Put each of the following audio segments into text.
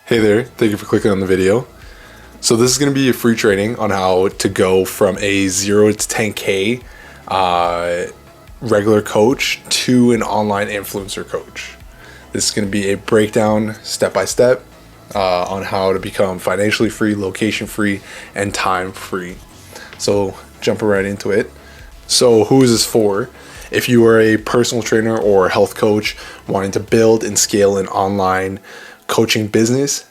Hey there, thank you for clicking on the video. So this is going to be a free training on how to go from a 0 to 10K regular coach to an online influencer coach. This is going to be a breakdown step by step on how to become financially free, location free, and time free. So jumping right into it. So who is this for? If you are a personal trainer or health coach wanting to build and scale an online coaching business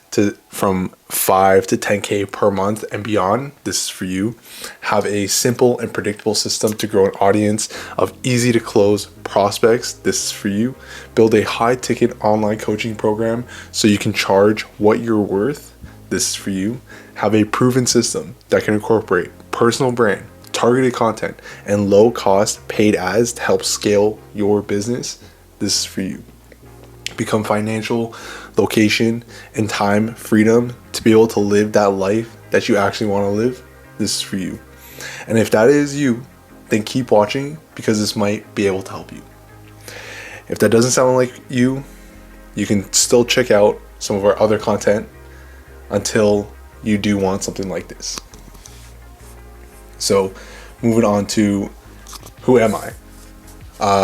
from 5 to 10K per month and beyond, this is for you. Have a simple and predictable system to grow an audience of easy to close prospects, this is for you. Build a high ticket online coaching program so you can charge what you're worth, this is for you. Have a proven system that can incorporate personal brand, targeted content, and low cost paid ads to help scale your business, this is for you. Become financial, location, and time freedom to be able to live that life that you actually want to live, this is for you. And if that is you, then keep watching because this might be able to help you. If that doesn't sound like you can still check out some of our other content until you do want something like this. So moving on to who am I?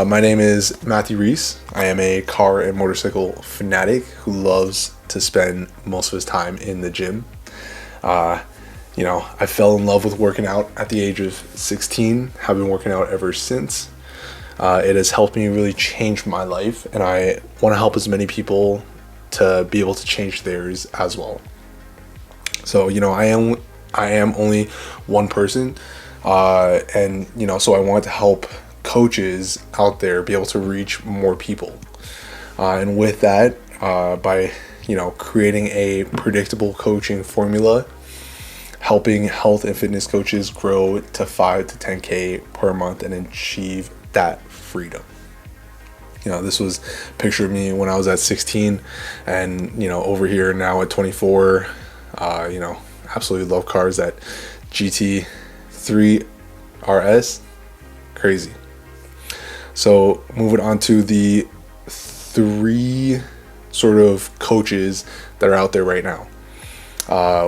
My name is Matthew Reese. I am a car and motorcycle fanatic who loves to spend most of his time in the gym. I fell in love with working out at the age of 16, have been working out ever since. It has helped me really change my life, and I want to help as many people to be able to change theirs as well. So, I am only one person, so I want to help coaches out there be able to reach more people, and with that, by creating a predictable coaching formula, helping health and fitness coaches grow to 5 to 10K per month and achieve that freedom. This was a picture of me when I was at 16, and over here now at 24. Absolutely love cars. That GT3 RS, crazy. So moving on to the 3 sort of coaches that are out there right now.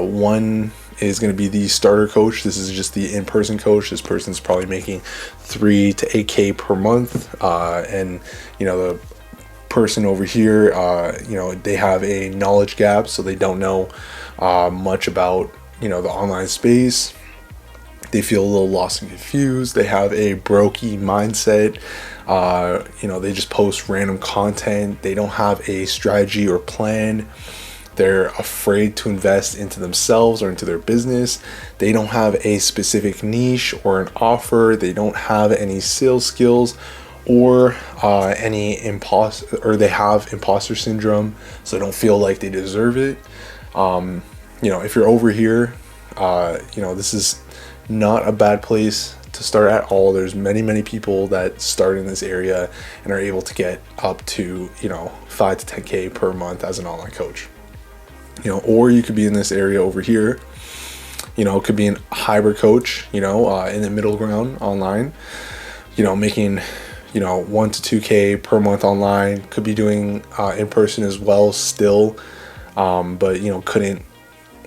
One is going to be the starter coach. This is just the in-person coach. This person's probably making 3 to 8K per month. And the person over here, they have a knowledge gap, so they don't know much about the online space. They feel a little lost and confused. They have a brokey mindset. They just post random content. They don't have a strategy or plan. They're afraid to invest into themselves or into their business. They don't have a specific niche or an offer. They don't have any sales skills or they have imposter syndrome, so they don't feel like they deserve it. If you're over here, this is not a bad place to start at all. There's many people that start in this area and are able to get up to 5 to 10K per month as an online coach. Or you could be in this area over here. It could be a hybrid coach, in the middle ground online, making 1 to 2K per month online. Could be doing in person as well still, but couldn't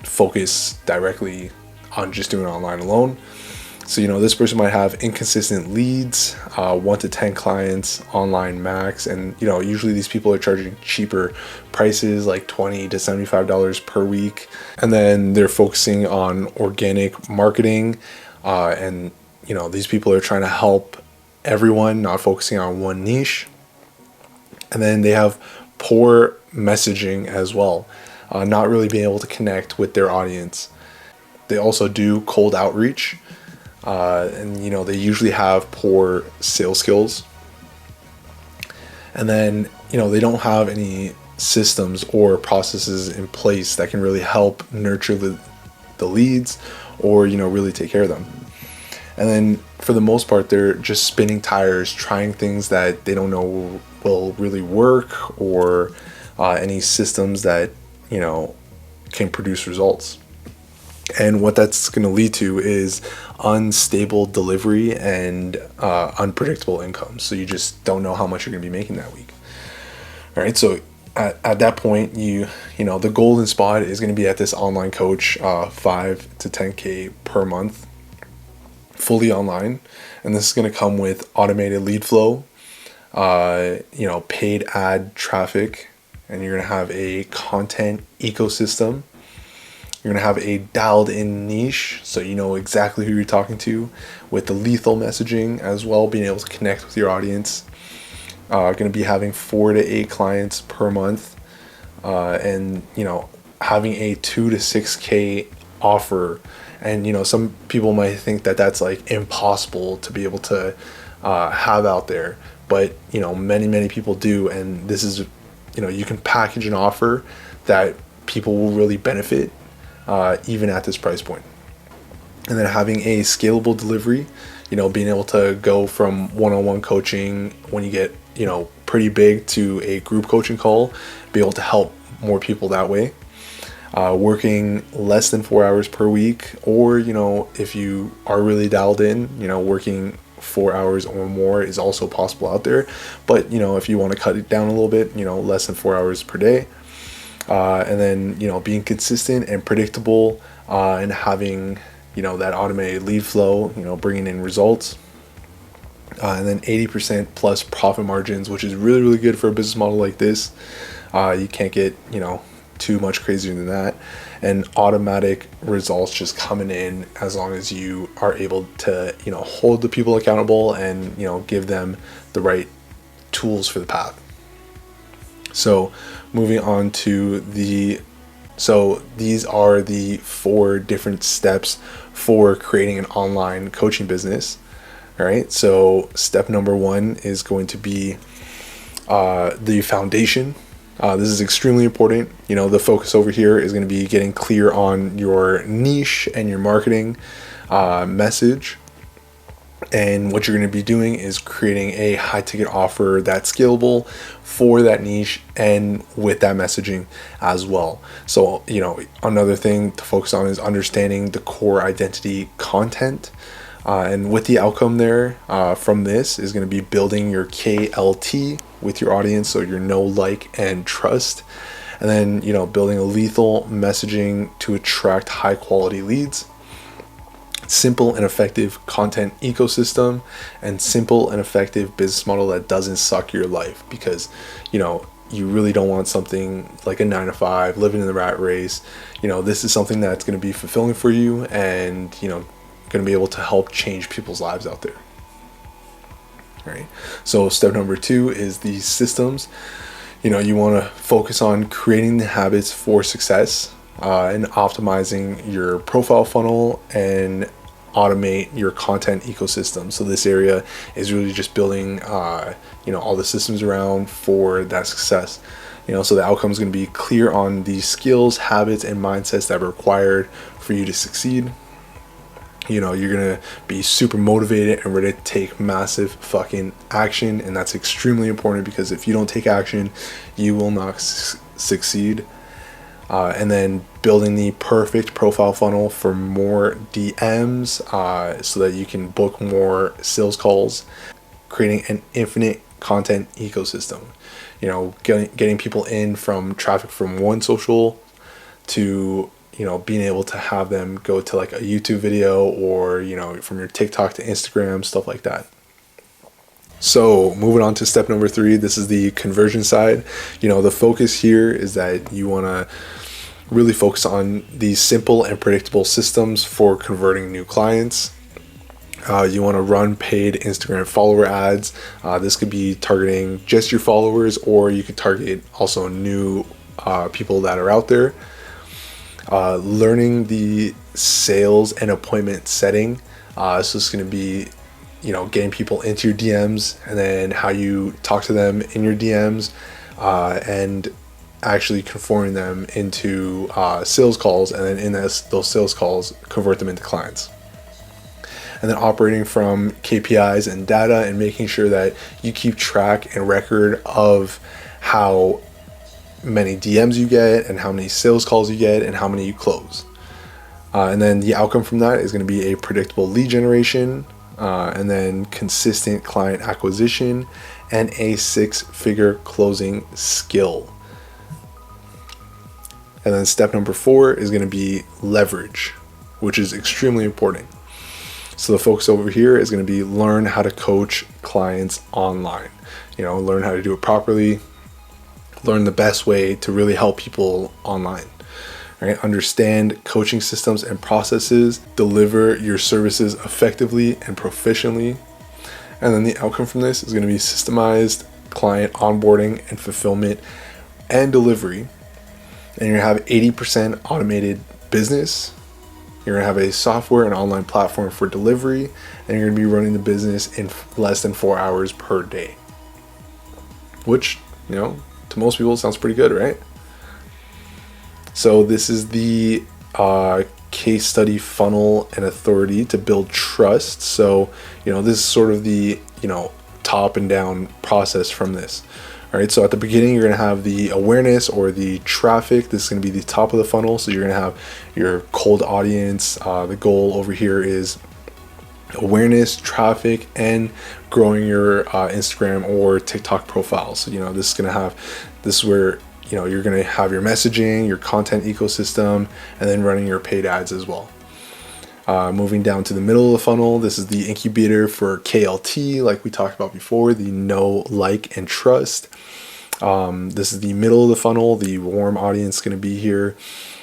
focus directly on just doing online alone. So this person might have inconsistent leads, 1 to 10 clients online max, and usually these people are charging cheaper prices, like $20 to $75 per week, and then they're focusing on organic marketing, and these people are trying to help everyone, not focusing on one niche. And then they have poor messaging as well, not really being able to connect with their audience. They also do cold outreach, and they usually have poor sales skills. And then they don't have any systems or processes in place that can really help nurture the leads or really take care of them. And then for the most part, they're just spinning tires, trying things that they don't know will really work, or any systems that can produce results. And what that's going to lead to is unstable delivery and unpredictable income. So you just don't know how much you're going to be making that week. All right. So at that point, the golden spot is going to be at this online coach, 5 to 10K per month, fully online. And this is going to come with automated lead flow, paid ad traffic, and you're going to have a content ecosystem. You're going to have a dialed in niche, so you know exactly who you're talking to, with the lethal messaging as well, being able to connect with your audience. Going to be having 4 to 8 clients per month, and having a 2 to 6K offer. And some people might think that that's like impossible to be able to have out there, but many people do. And this is, you can package an offer that people will really benefit, even at this price point. And then having a scalable delivery, being able to go from one-on-one coaching when you get pretty big to a group coaching call, be able to help more people that way. Working less than 4 hours per week, or if you are really dialed in, working 4 hours or more is also possible out there. But if you want to cut it down a little bit, less than 4 hours per day. And then being consistent and predictable, and having that automated lead flow, bringing in results. And then 80% plus profit margins, which is really good for a business model like this. You can't get too much crazier than that. And automatic results just coming in as long as you are able to hold the people accountable and give them the right tools for the path. So moving on to these are the 4 different steps for creating an online coaching business. All right, so step number 1 is going to be the foundation. This is extremely important. The focus over here is going to be getting clear on your niche and your marketing message. And what you're going to be doing is creating a high ticket offer that's scalable for that niche and with that messaging as well. So, another thing to focus on is understanding the core identity content. And with the outcome there from this is going to be building your KLT with your audience, so your know, like, and trust. And then, building a lethal messaging to attract high quality leads. Simple and effective content ecosystem, and simple and effective business model that doesn't suck your life, because you really don't want something like a 9 to 5, living in the rat race. This is something that's going to be fulfilling for you, and going to be able to help change people's lives out there. All right, so step number 2 is the systems. You want to focus on creating the habits for success, and optimizing your profile funnel and automate your content ecosystem. So this area is really just building all the systems around for that success. So the outcome is going to be clear on the skills, habits, and mindsets that are required for you to succeed. You're going to be super motivated and ready to take massive fucking action. And that's extremely important, because if you don't take action, you will not succeed. And then building the perfect profile funnel for more DMs, so that you can book more sales calls. Creating an infinite content ecosystem. Getting people in from traffic from one social to being able to have them go to like a YouTube video, or from your TikTok to Instagram, stuff like that. So moving on to step number 3, this is the conversion side. The focus here is that you want to really focus on these simple and predictable systems for converting new clients. You want to run paid Instagram follower ads. This could be targeting just your followers, or you could target also new people that are out there. Learning the sales and appointment setting. So it's going to be, getting people into your DMs, and then how you talk to them in your DMs, and actually conforming them into sales calls, and then in those sales calls, convert them into clients. And then operating from KPIs and data, and making sure that you keep track and record of how many DMs you get, and how many sales calls you get, and how many you close. And then the outcome from that is going to be a predictable lead generation, and then consistent client acquisition, and a 6-figure closing skill. And then step number 4 is going to be leverage, which is extremely important. So the focus over here is going to be learn how to coach clients online. Learn how to do it properly, learn the best way to really help people online. Right? Understand coaching systems and processes, deliver your services effectively and proficiently. And then the outcome from this is going to be systemized client onboarding and fulfillment and delivery. And you're going to have 80% automated business. You're going to have a software and online platform for delivery, and you're going to be running the business in less than 4 hours per day. Which, to most people sounds pretty good, right? So this is the case study funnel and authority to build trust. So, this is sort of the, top and down process from this. All right, so at the beginning, you're going to have the awareness or the traffic. This is going to be the top of the funnel. So you're going to have your cold audience. The goal over here is awareness, traffic, and growing your Instagram or TikTok profile. So, this is where, you're going to have your messaging, your content ecosystem, and then running your paid ads as well. Moving down to the middle of the funnel, this is the incubator for KLT, like we talked about before, the know, like, and trust. This is the middle of the funnel, the warm audience is going to be here.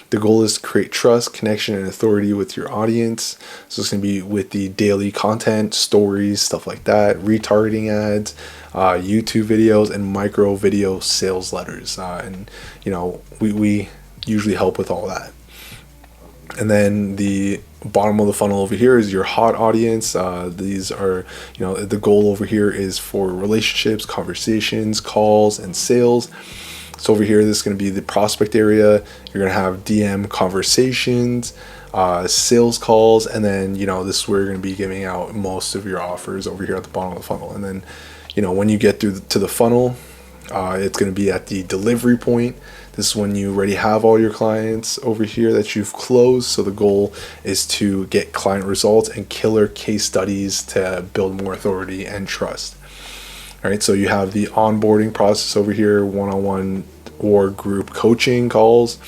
The goal is to create trust, connection, and authority with your audience. So it's going to be with the daily content, stories, stuff like that, retargeting ads, YouTube videos, and micro video sales letters. We usually help with all that. And then the bottom of the funnel over here is your hot audience. These are, the goal over here is for relationships, conversations, calls, and sales. So over here, this is going to be the prospect area. You're going to have DM conversations, sales calls, and then, this is where you're going to be giving out most of your offers over here at the bottom of the funnel. And then, when you get through to the funnel, it's going to be at the delivery point. This is when you already have all your clients over here that you've closed. So the goal is to get client results and killer case studies to build more authority and trust. All right, so you have the onboarding process over here, one-on-one or group coaching calls,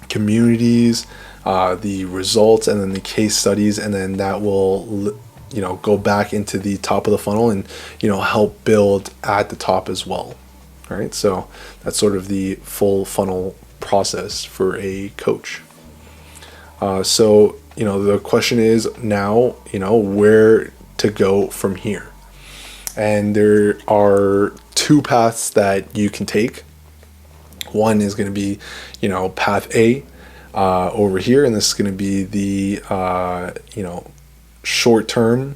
communities, the results, and then the case studies, and then that will go back into the top of the funnel and help build at the top as well. All right, so that's sort of the full funnel process for a coach. So the question is now, where to go from here. And there are 2 paths that you can take. One is going to be, path A over here, and this is going to be the, short term.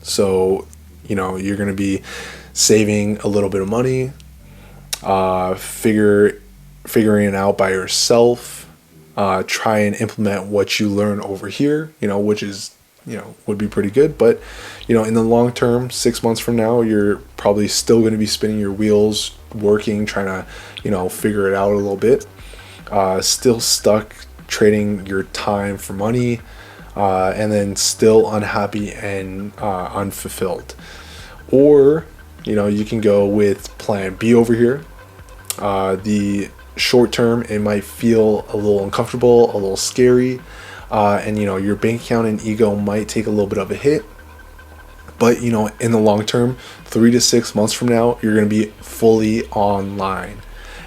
So, you're going to be saving a little bit of money, figuring it out by yourself, try and implement what you learn over here, which is, would be pretty good. But, in the long term, 6 months from now, you're probably still going to be spinning your wheels, working, trying to, figure it out a little bit, still stuck trading your time for money, and then still unhappy and unfulfilled. Or, you can go with plan B over here. The short term, it might feel a little uncomfortable, a little scary, and your bank account and ego might take a little bit of a hit. But in the long term, 3 to 6 months from now, you're going to be fully online,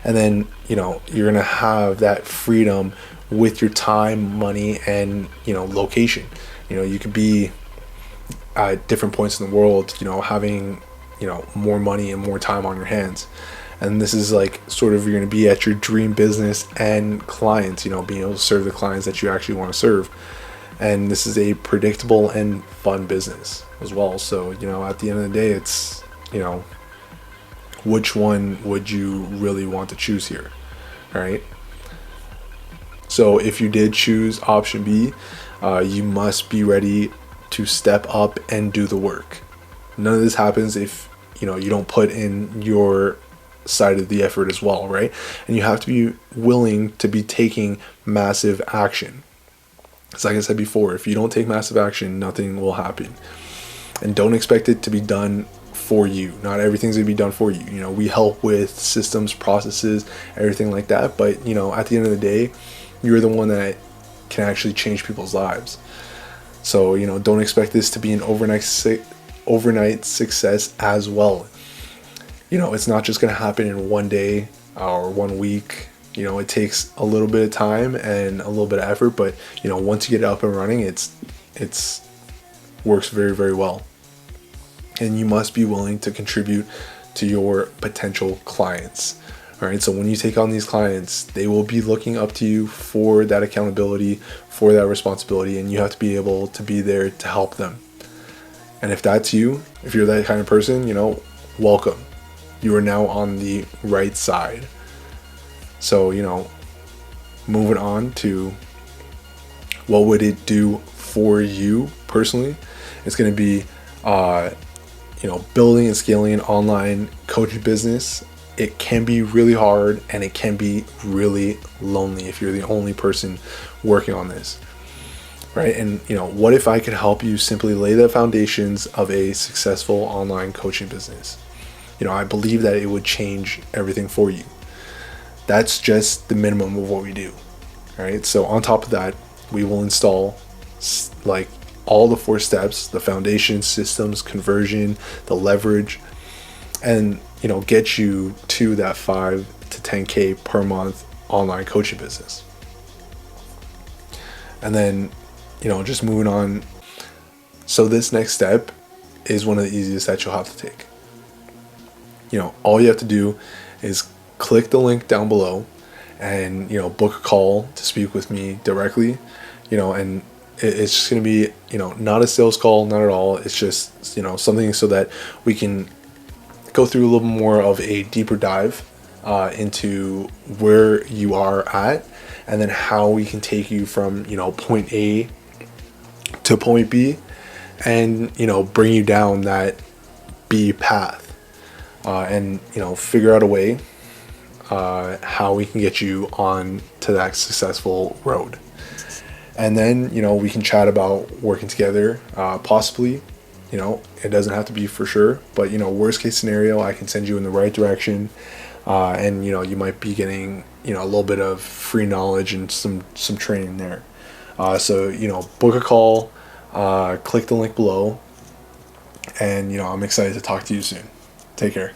and then you're going to have that freedom with your time, money, and location. You could be at different points in the world, having more money and more time on your hands. And this is like sort of, you're going to be at your dream business and clients, being able to serve the clients that you actually want to serve. And this is a predictable and fun business as well. So, at the end of the day, it's, which one would you really want to choose here? All right. So if you did choose option B, you must be ready to step up and do the work. None of this happens if, you don't put in your side of the effort as well, right? And you have to be willing to be taking massive action. It's like I said before, if you don't take massive action, nothing will happen. And don't expect it to be done for you. Not everything's going to be done for you. You know, we help with systems, processes, everything like that. But, you know, at the end of the day, you're the one that can actually change people's lives. So, you know, don't expect this to be an overnight success as well. You know, it's not just going to happen in one day or 1 week. You know, it takes a little bit of time and a little bit of effort, but, you know, once you get it up and running, it's works very, very well. And you must be willing to contribute to your potential clients. All right, so when you take on these clients, they will be looking up to you for that accountability, for that responsibility, and you have to be able to be there to help them. And if that's you, if you're that kind of person, you know, welcome. You are now on the right side. So, you know, moving on to what would it do for you personally? It's going to be, you know, building and scaling an online coaching business. It can be really hard and it can be really lonely if you're the only person working on this, right? And, you know, what if I could help you simply lay the foundations of a successful online coaching business? You know, I believe that it would change everything for you. That's just the minimum of what we do, right? So on top of that, we will install like all the 4 steps, the foundation, systems, conversion, the leverage, and, you know, get you to that 5 to 10K per month online coaching business. And then, you know, just moving on. So this next step is one of the easiest that you'll have to take. You know, all you have to do is click the link down below and, you know, book a call to speak with me directly, you know, and it's just going to be, you know, not a sales call, not at all. It's just, you know, something so that we can go through a little more of a deeper dive into where you are at, and then how we can take you from, you know, point A to point B, and, you know, bring you down that B path, and, you know, figure out a way how we can get you on to that successful road. And then, you know, we can chat about working together, possibly. You know, it doesn't have to be for sure, but, you know, worst case scenario, I can send you in the right direction, and, you know, you might be getting, you know, a little bit of free knowledge and some training there. So, you know, book a call, click the link below, and, you know, I'm excited to talk to you soon. Take care.